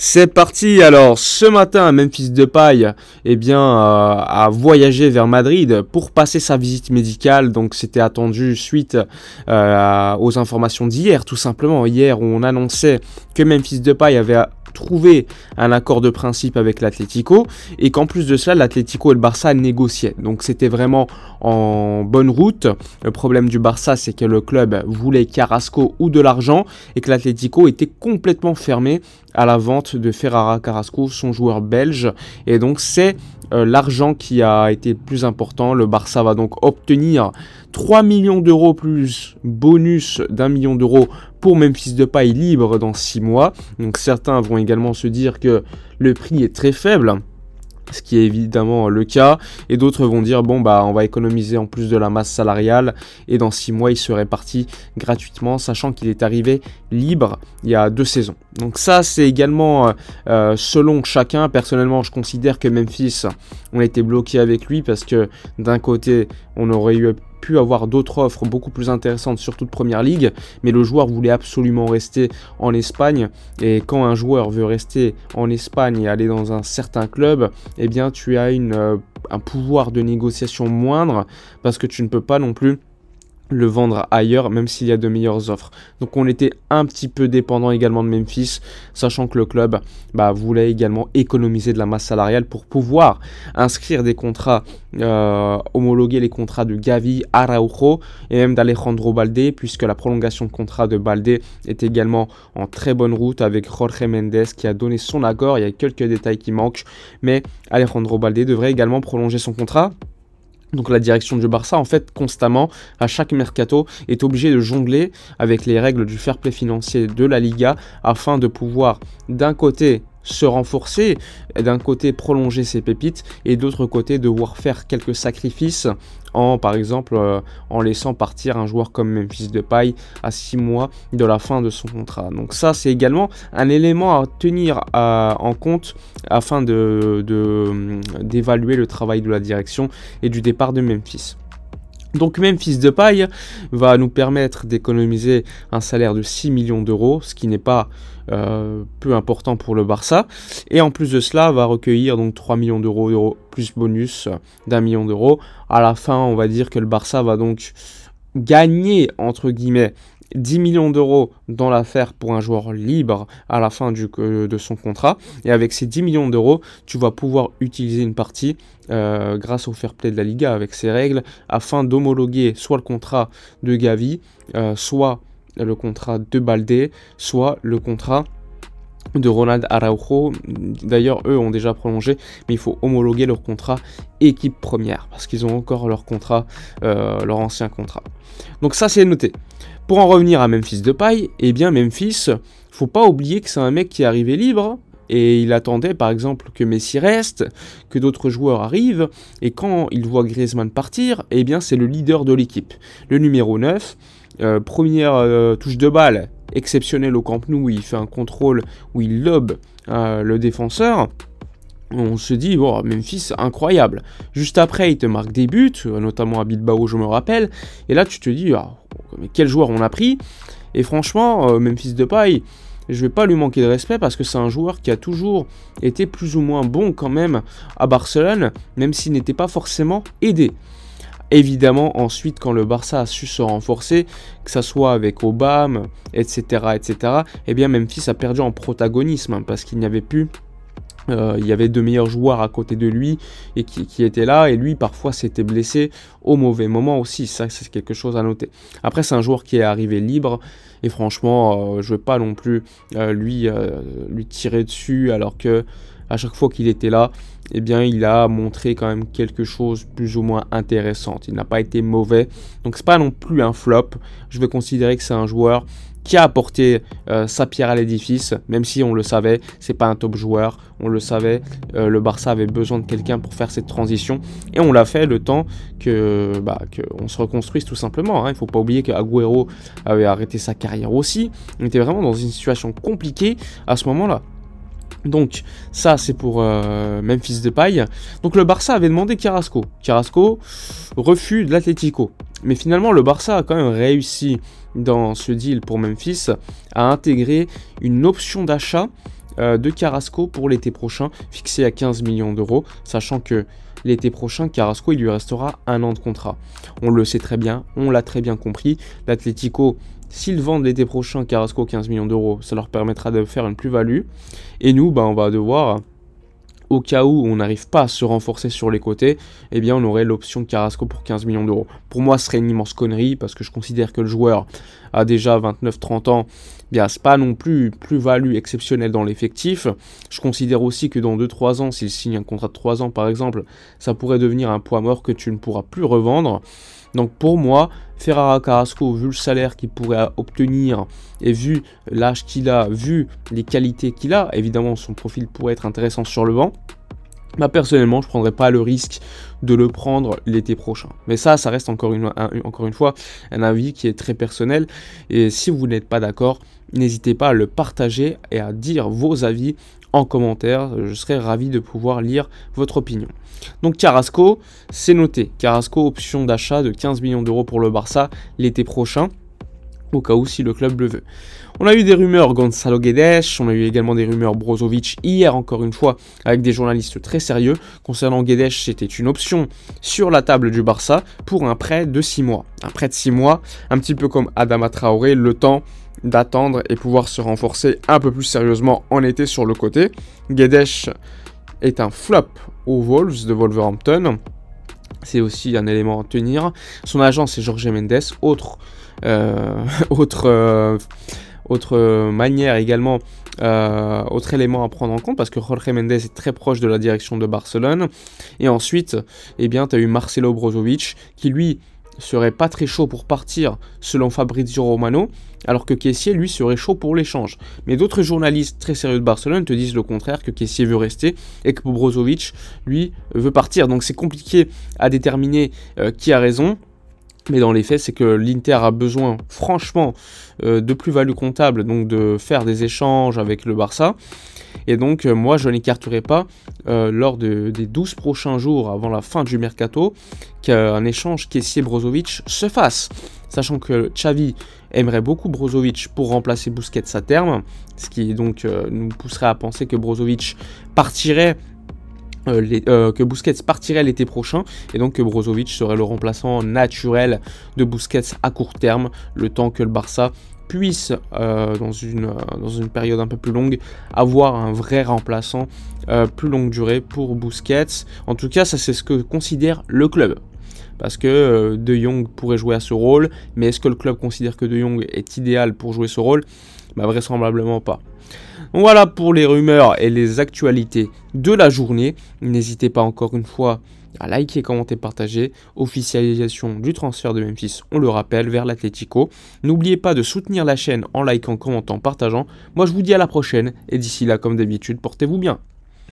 C'est parti. Alors ce matin, Memphis Depay a voyagé vers Madrid pour passer sa visite médicale. Donc c'était attendu suite aux informations d'hier, tout simplement. Hier, où on annonçait que Memphis Depay avait trouvé un accord de principe avec l'Atlético et qu'en plus de cela, l'Atlético et le Barça négociaient. Donc c'était vraiment en bonne route. Le problème du Barça, c'est que le club voulait Carrasco ou de l'argent et que l'Atlético était complètement fermé à la vente de Ferran Carrasco, son joueur belge. Et donc c'est l'argent qui a été le plus important. Le Barça va donc obtenir 3 millions d'euros plus bonus d'1 million d'euros pour Memphis Depay libre dans 6 mois. Donc certains vont également se dire que le prix est très faible, ce qui est évidemment le cas, et d'autres vont dire bon bah on va économiser en plus de la masse salariale et dans 6 mois il serait parti gratuitement, sachant qu'il est arrivé libre il y a 2 saisons. Donc ça c'est également selon chacun. Personnellement je considère que Memphis, on a été bloqué avec lui parce que d'un côté on aurait pu avoir d'autres offres beaucoup plus intéressantes, surtout de première ligue, mais le joueur voulait absolument rester en Espagne, et quand un joueur veut rester en Espagne et aller dans un certain club, eh bien tu as un pouvoir de négociation moindre, parce que tu ne peux pas non plus le vendre ailleurs, même s'il y a de meilleures offres. Donc on était un petit peu dépendant également de Memphis, sachant que le club voulait également économiser de la masse salariale pour pouvoir inscrire des contrats, homologuer les contrats de Gavi, Araujo et même d'Alejandro Balde, puisque la prolongation de contrat de Balde est également en très bonne route avec Jorge Mendes qui a donné son accord. Il y a quelques détails qui manquent, mais Alejandro Balde devrait également prolonger son contrat. Donc la direction du Barça, en fait, constamment, à chaque mercato, est obligée de jongler avec les règles du fair play financier de la Liga afin de pouvoir, d'un côté, se renforcer, d'un côté prolonger ses pépites et d'autre côté devoir faire quelques sacrifices par exemple en laissant partir un joueur comme Memphis Depay à 6 mois de la fin de son contrat. Donc ça c'est également un élément à tenir en compte afin d'évaluer le travail de la direction et du départ de Memphis. Donc Memphis Depay va nous permettre d'économiser un salaire de 6 millions d'euros, ce qui n'est pas peu important pour le Barça. Et en plus de cela, va recueillir donc 3 millions d'euros plus bonus d'1 million d'euros. À la fin, on va dire que le Barça va donc gagner, entre guillemets, 10 millions d'euros dans l'affaire pour un joueur libre à la fin de son contrat. Et avec ces 10 millions d'euros, tu vas pouvoir utiliser une partie grâce au fair play de la Liga avec ses règles afin d'homologuer soit le contrat de Gavi, soit le contrat de Balde, soit le contrat de Ronald Araujo. D'ailleurs eux ont déjà prolongé, mais il faut homologuer leur contrat équipe première parce qu'ils ont encore leur contrat, leur ancien contrat. Donc ça c'est noté. Pour en revenir à Memphis Depay, eh bien Memphis, faut pas oublier que c'est un mec qui est arrivé libre et il attendait par exemple que Messi reste, que d'autres joueurs arrivent, et quand il voit Griezmann partir, eh bien c'est le leader de l'équipe, le numéro 9, première touche de balle exceptionnelle au Camp Nou où il fait un contrôle, où il lobe le défenseur. On se dit, bon, Memphis, incroyable. Juste après, il te marque des buts, notamment à Bilbao, je me rappelle. Et là, tu te dis, mais quel joueur on a pris. Et franchement, Memphis Depay, je vais pas lui manquer de respect parce que c'est un joueur qui a toujours été plus ou moins bon quand même à Barcelone, même s'il n'était pas forcément aidé. Évidemment, ensuite, quand le Barça a su se renforcer, que ça soit avec Aubame, etc., eh bien Memphis a perdu en protagonisme parce qu'il n'y avait plus... il y avait de meilleurs joueurs à côté de lui et qui étaient là, et lui parfois s'était blessé au mauvais moment aussi. Ça c'est quelque chose à noter. Après c'est un joueur qui est arrivé libre et franchement je ne vais pas non plus lui tirer dessus, alors que à chaque fois qu'il était là, eh bien il a montré quand même quelque chose plus ou moins intéressant. Il n'a pas été mauvais, donc c'est pas non plus un flop. Je vais considérer que c'est un joueur qui a apporté sa pierre à l'édifice, même si on le savait, c'est pas un top joueur, on le savait, le Barça avait besoin de quelqu'un pour faire cette transition, et on l'a fait le temps que on se reconstruise tout simplement, hein. Il faut pas oublier que Agüero avait arrêté sa carrière aussi, on était vraiment dans une situation compliquée à ce moment-là. Donc ça c'est pour Memphis Depay. Donc le Barça avait demandé Carrasco. Carrasco, refus de l'Atlético. Mais finalement le Barça a quand même réussi dans ce deal pour Memphis à intégrer une option d'achat de Carrasco pour l'été prochain, fixé à 15 millions d'euros, sachant que l'été prochain, Carrasco, il lui restera 1 an de contrat. On le sait très bien, on l'a très bien compris. L'Atlético, s'ils vendent l'été prochain Carrasco 15 millions d'euros, ça leur permettra de faire une plus-value. Et nous, on va devoir, au cas où on n'arrive pas à se renforcer sur les côtés, eh bien on aurait l'option Carrasco pour 15 millions d'euros. Pour moi, ce serait une immense connerie parce que je considère que le joueur a déjà 29-30 ans. Bien, c'est pas non plus plus-value exceptionnelle dans l'effectif. Je considère aussi que dans 2-3 ans, s'il signe un contrat de 3 ans par exemple, ça pourrait devenir un poids mort que tu ne pourras plus revendre. Donc pour moi, Ferreira Carrasco, vu le salaire qu'il pourrait obtenir et vu l'âge qu'il a, vu les qualités qu'il a, évidemment son profil pourrait être intéressant sur le banc. Personnellement, je ne prendrais pas le risque de le prendre l'été prochain. Mais ça reste encore une fois un avis qui est très personnel. Et si vous n'êtes pas d'accord, n'hésitez pas à le partager et à dire vos avis en commentaire. Je serais ravi de pouvoir lire votre opinion. Donc Carrasco, c'est noté. Carrasco, option d'achat de 15 millions d'euros pour le Barça l'été prochain, au cas où si le club le veut. On a eu des rumeurs Gonzalo Guedes, on a eu également des rumeurs Brozovic hier encore une fois avec des journalistes très sérieux. Concernant Guedes, c'était une option sur la table du Barça pour un prêt de 6 mois. Un prêt de 6 mois, un petit peu comme Adama Traoré, le temps d'attendre et pouvoir se renforcer un peu plus sérieusement en été sur le côté. Guedes est un flop aux Wolves de Wolverhampton. C'est aussi un élément à tenir. Son agent, c'est Jorge Mendes. Autre manière également, autre élément à prendre en compte, parce que Jorge Mendes est très proche de la direction de Barcelone. Et ensuite, tu as eu Marcelo Brozovic, qui lui serait pas très chaud pour partir selon Fabrizio Romano, alors que Kessié lui serait chaud pour l'échange. Mais d'autres journalistes très sérieux de Barcelone te disent le contraire, que Kessié veut rester et que Brozovic lui veut partir. Donc c'est compliqué à déterminer qui a raison. Mais dans les faits, c'est que l'Inter a besoin, franchement, de plus-value comptable, donc de faire des échanges avec le Barça. Et donc, moi, je n'écarterai pas, lors des 12 prochains jours avant la fin du mercato, qu'un échange Kessié-Brozovic se fasse. Sachant que Xavi aimerait beaucoup Brozovic pour remplacer Busquets à terme, ce qui donc nous pousserait à penser que Brozovic partirait. Que Busquets partirait l'été prochain et donc que Brozovic serait le remplaçant naturel de Busquets à court terme, le temps que le Barça puisse, dans une période un peu plus longue, avoir un vrai remplaçant plus longue durée pour Busquets. En tout cas, ça c'est ce que considère le club. Parce que De Jong pourrait jouer à ce rôle, mais est-ce que le club considère que De Jong est idéal pour jouer ce rôle ? Vraisemblablement pas. Donc voilà pour les rumeurs et les actualités de la journée. N'hésitez pas encore une fois à liker, commenter, partager. Officialisation du transfert de Memphis, on le rappelle, vers l'Atlético. N'oubliez pas de soutenir la chaîne en likant, commentant, partageant. Moi je vous dis à la prochaine et d'ici là, comme d'habitude, portez-vous bien.